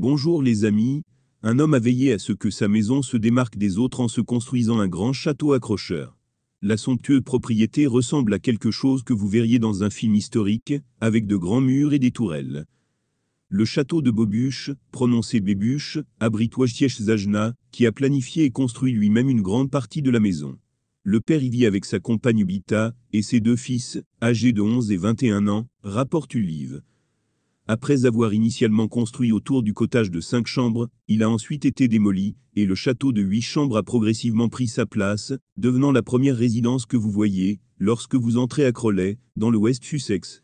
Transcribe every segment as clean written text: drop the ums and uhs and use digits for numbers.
Bonjour les amis, un homme a veillé à ce que sa maison se démarque des autres en se construisant un grand château accrocheur. La somptueuse propriété ressemble à quelque chose que vous verriez dans un film historique, avec de grands murs et des tourelles. Le château de Bobuche, prononcé Bébuche, abrite Wojciech Zajna, qui a planifié et construit lui-même une grande partie de la maison. Le père y vit avec sa compagne Bita, et ses deux fils, âgés de 11 et 21 ans, rapporte Ulive. Après avoir initialement construit autour du cottage de 5 chambres, il a ensuite été démoli, et le château de 8 chambres a progressivement pris sa place, devenant la première résidence que vous voyez, lorsque vous entrez à Crawley, dans le West Sussex.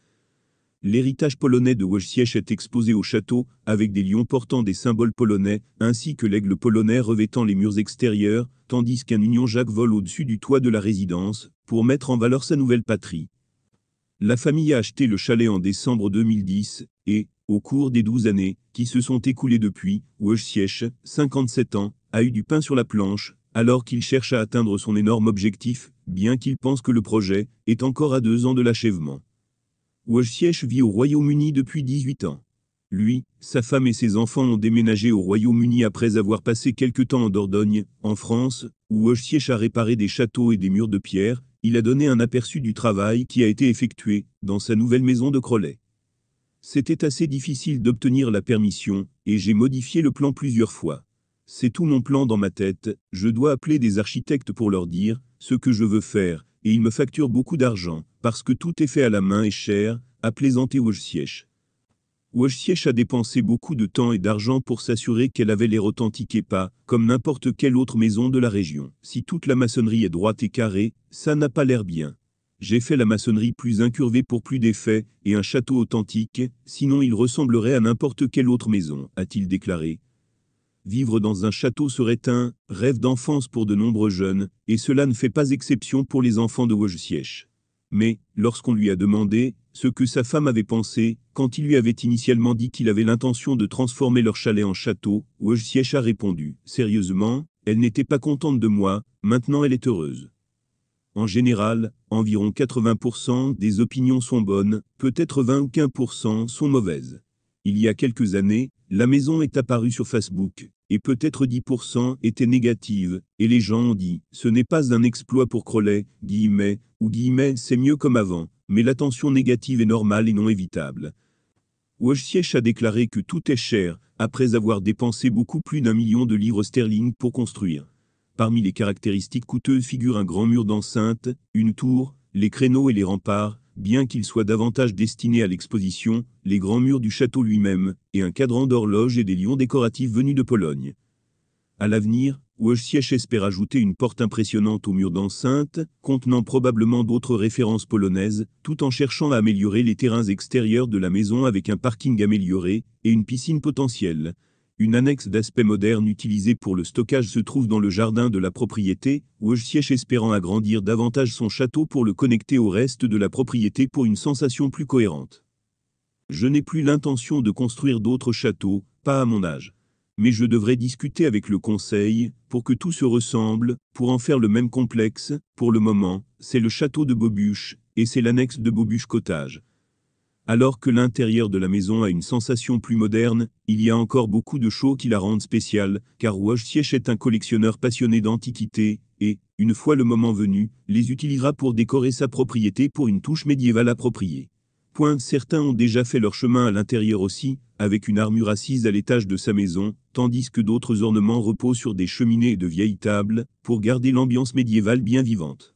L'héritage polonais de Wojciech est exposé au château, avec des lions portant des symboles polonais, ainsi que l'aigle polonais revêtant les murs extérieurs, tandis qu'un Union Jack vole au-dessus du toit de la résidence, pour mettre en valeur sa nouvelle patrie. La famille a acheté le chalet en décembre 2010, et, au cours des 12 années qui se sont écoulées depuis, Wojciech, 57 ans, a eu du pain sur la planche, alors qu'il cherche à atteindre son énorme objectif, bien qu'il pense que le projet est encore à 2 ans de l'achèvement. Wojciech vit au Royaume-Uni depuis 18 ans. Lui, sa femme et ses enfants ont déménagé au Royaume-Uni après avoir passé quelque temps en Dordogne, en France, où Wojciech a réparé des châteaux et des murs de pierre. Il a donné un aperçu du travail qui a été effectué dans sa nouvelle maison de Crawley. C'était assez difficile d'obtenir la permission, et j'ai modifié le plan plusieurs fois. C'est tout mon plan dans ma tête, je dois appeler des architectes pour leur dire ce que je veux faire, et ils me facturent beaucoup d'argent, parce que tout est fait à la main et cher, a plaisanté Wojciech. Wojciech a dépensé beaucoup de temps et d'argent pour s'assurer qu'elle avait l'air authentique et pas, comme n'importe quelle autre maison de la région. Si toute la maçonnerie est droite et carrée, ça n'a pas l'air bien. J'ai fait la maçonnerie plus incurvée pour plus d'effet, et un château authentique, sinon il ressemblerait à n'importe quelle autre maison, a-t-il déclaré. Vivre dans un château serait un rêve d'enfance pour de nombreux jeunes, et cela ne fait pas exception pour les enfants de Wojciech. Mais, lorsqu'on lui a demandé ce que sa femme avait pensé, quand il lui avait initialement dit qu'il avait l'intention de transformer leur chalet en château, Wojciech a répondu « Sérieusement, elle n'était pas contente de moi, maintenant elle est heureuse ». En général, environ 80% des opinions sont bonnes, peut-être 20 ou 15% sont mauvaises. Il y a quelques années, la maison est apparue sur Facebook, et peut-être 10% étaient négatives, et les gens ont dit « ce n'est pas un exploit pour Crawley, guillemets, ou guillemets, c'est mieux comme avant, mais l'attention négative est normale et non évitable ». Wojciech a déclaré que tout est cher, après avoir dépensé beaucoup plus d'1 million de livres sterling pour construire. Parmi les caractéristiques coûteuses figurent un grand mur d'enceinte, une tour, les créneaux et les remparts, bien qu'ils soient davantage destinés à l'exposition, les grands murs du château lui-même, et un cadran d'horloge et des lions décoratifs venus de Pologne. À l'avenir, Wojciech espère ajouter une porte impressionnante au mur d'enceinte, contenant probablement d'autres références polonaises, tout en cherchant à améliorer les terrains extérieurs de la maison avec un parking amélioré, et une piscine potentielle. Une annexe d'aspect moderne utilisée pour le stockage se trouve dans le jardin de la propriété, Wojciech espérant agrandir davantage son château pour le connecter au reste de la propriété pour une sensation plus cohérente. Je n'ai plus l'intention de construire d'autres châteaux, pas à mon âge. Mais je devrais discuter avec le conseil, pour que tout se ressemble, pour en faire le même complexe. Pour le moment, c'est le château de Bobuche, et c'est l'annexe de Bobuche Cottage. Alors que l'intérieur de la maison a une sensation plus moderne, il y a encore beaucoup de choses qui la rendent spéciale, car Wojciech est un collectionneur passionné d'antiquités, et, une fois le moment venu, les utilisera pour décorer sa propriété pour une touche médiévale appropriée. Certains ont déjà fait leur chemin à l'intérieur aussi, avec une armure assise à l'étage de sa maison, tandis que d'autres ornements reposent sur des cheminées et de vieilles tables, pour garder l'ambiance médiévale bien vivante.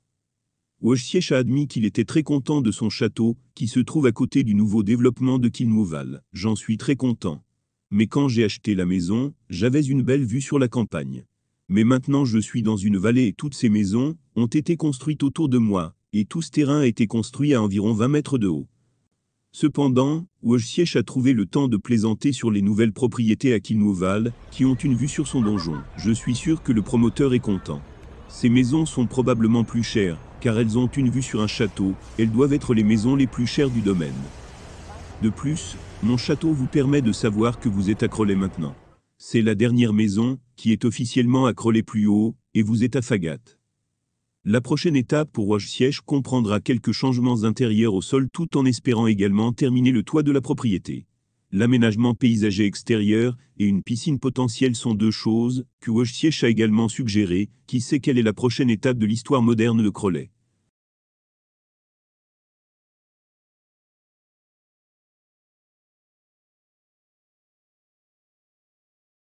Wojciech a admis qu'il était très content de son château, qui se trouve à côté du nouveau développement de Kilmouval. J'en suis très content. Mais quand j'ai acheté la maison, j'avais une belle vue sur la campagne. Mais maintenant je suis dans une vallée et toutes ces maisons ont été construites autour de moi, et tout ce terrain a été construit à environ 20 mètres de haut. Cependant, Wojciech a trouvé le temps de plaisanter sur les nouvelles propriétés à Kilmouval, qui ont une vue sur son donjon. Je suis sûr que le promoteur est content. Ces maisons sont probablement plus chères, car elles ont une vue sur un château, elles doivent être les maisons les plus chères du domaine. De plus, mon château vous permet de savoir que vous êtes à Crawley maintenant. C'est la dernière maison, qui est officiellement à Crawley plus haut, et vous êtes à Fagat. La prochaine étape pour Wojciech comprendra quelques changements intérieurs au sol tout en espérant également terminer le toit de la propriété. L'aménagement paysager extérieur et une piscine potentielle sont deux choses que Wojciech a également suggérées. Qui sait quelle est la prochaine étape de l'histoire moderne de Crowley?